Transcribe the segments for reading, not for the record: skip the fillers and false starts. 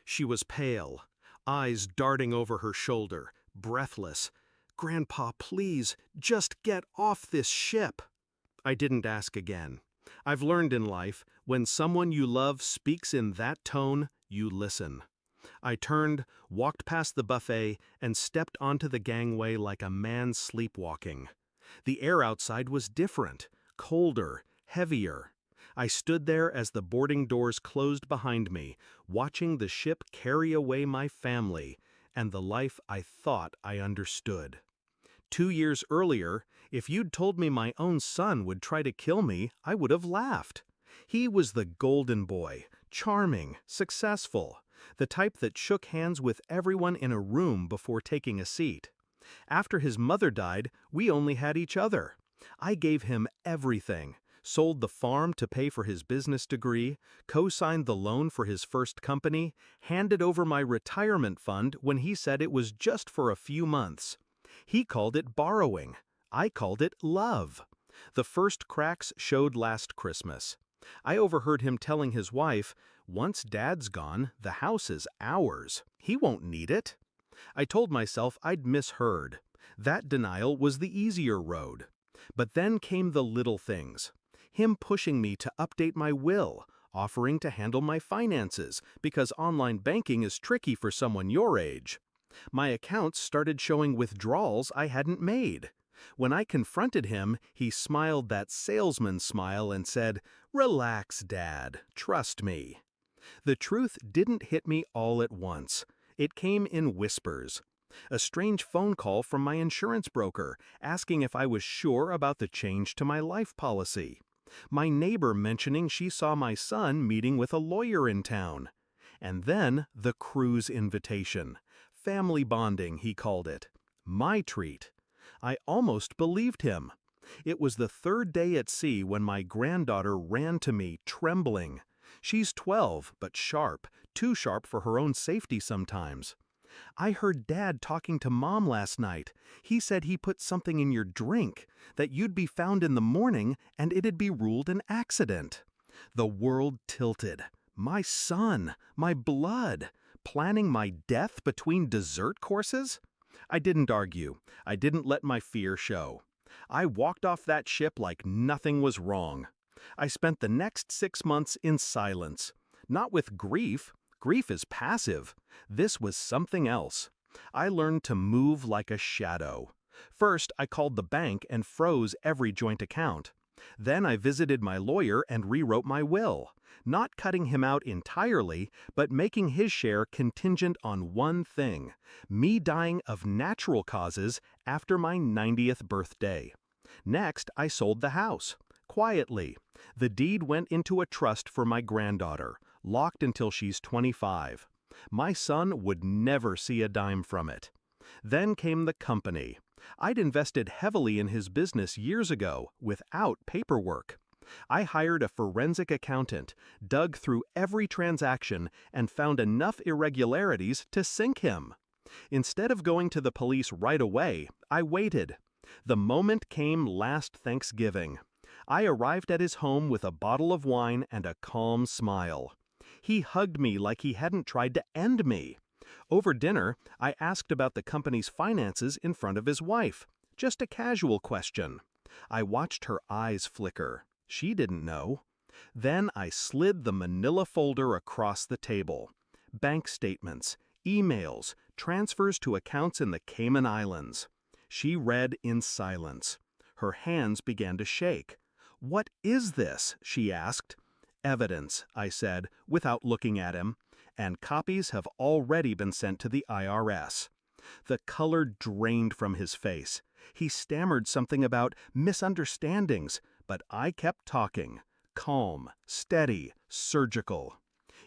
She was pale, eyes darting over her shoulder, breathless. "Grandpa, please, just get off this ship." I didn't ask again. I've learned in life, when someone you love speaks in that tone, you listen. I turned, walked past the buffet, and stepped onto the gangway like a man sleepwalking. The air outside was different, colder, heavier. I stood there as the boarding doors closed behind me, watching the ship carry away my family and the life I thought I understood. 2 years earlier, if you'd told me my own son would try to kill me, I would have laughed. He was the golden boy, charming, successful, the type that shook hands with everyone in a room before taking a seat. After his mother died, we only had each other. I gave him everything, sold the farm to pay for his business degree, co-signed the loan for his first company, handed over my retirement fund when he said it was just for a few months. He called it borrowing. I called it love. The first cracks showed last Christmas. I overheard him telling his wife, "Once Dad's gone, the house is ours. He won't need it." I told myself I'd misheard. That denial was the easier road. But then came the little things. Him pushing me to update my will, offering to handle my finances, because online banking is tricky for someone your age. My accounts started showing withdrawals I hadn't made. When I confronted him, he smiled that salesman smile and said, "Relax, Dad, trust me." The truth didn't hit me all at once. It came in whispers. A strange phone call from my insurance broker, asking if I was sure about the change to my life policy. My neighbor mentioning she saw my son meeting with a lawyer in town. And then the cruise invitation. Family bonding, he called it. My treat. I almost believed him. It was the third day at sea when my granddaughter ran to me, trembling. She's 12, but sharp, too sharp for her own safety sometimes. "I heard Dad talking to Mom last night. He said he put something in your drink, that you'd be found in the morning and it'd be ruled an accident." The world tilted. My son, my blood, planning my death between dessert courses? I didn't argue. I didn't let my fear show. I walked off that ship like nothing was wrong. I spent the next 6 months in silence. Not with grief. Grief is passive. This was something else. I learned to move like a shadow. First, I called the bank and froze every joint account. Then I visited my lawyer and rewrote my will, not cutting him out entirely, but making his share contingent on one thing: me dying of natural causes after my 90th birthday. Next, I sold the house. Quietly. The deed went into a trust for my granddaughter, locked until she's 25. My son would never see a dime from it. Then came the company. I'd invested heavily in his business years ago, without paperwork. I hired a forensic accountant, dug through every transaction, and found enough irregularities to sink him. Instead of going to the police right away, I waited. The moment came last Thanksgiving. I arrived at his home with a bottle of wine and a calm smile. He hugged me like he hadn't tried to end me. Over dinner, I asked about the company's finances in front of his wife. Just a casual question. I watched her eyes flicker. She didn't know. Then I slid the manila folder across the table. Bank statements, emails, transfers to accounts in the Cayman Islands. She read in silence. Her hands began to shake. "What is this?" she asked. "Evidence," I said, without looking at him. "And copies have already been sent to the IRS. The color drained from his face. He stammered something about misunderstandings, but I kept talking. Calm, steady, surgical.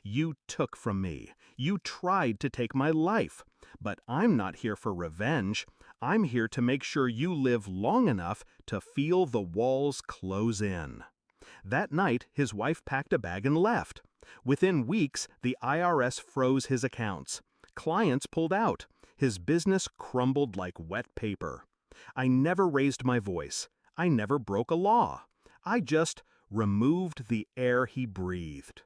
"You took from me. You tried to take my life. But I'm not here for revenge. I'm here to make sure you live long enough to feel the walls close in." That night, his wife packed a bag and left. Within weeks, the IRS froze his accounts. Clients pulled out. His business crumbled like wet paper. I never raised my voice. I never broke a law. I just removed the air he breathed.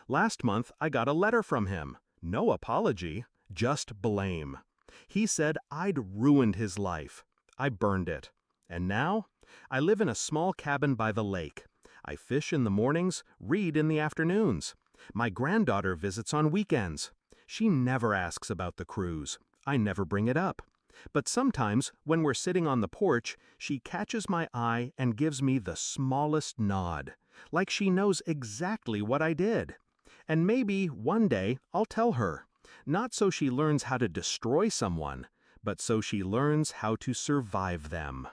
Last month, I got a letter from him. No apology, just blame. He said I'd ruined his life. I burned it. And now? I live in a small cabin by the lake. I fish in the mornings, read in the afternoons. My granddaughter visits on weekends. She never asks about the cruise. I never bring it up. But sometimes, when we're sitting on the porch, she catches my eye and gives me the smallest nod, like she knows exactly what I did. And maybe, one day, I'll tell her, not so she learns how to destroy someone, but so she learns how to survive them.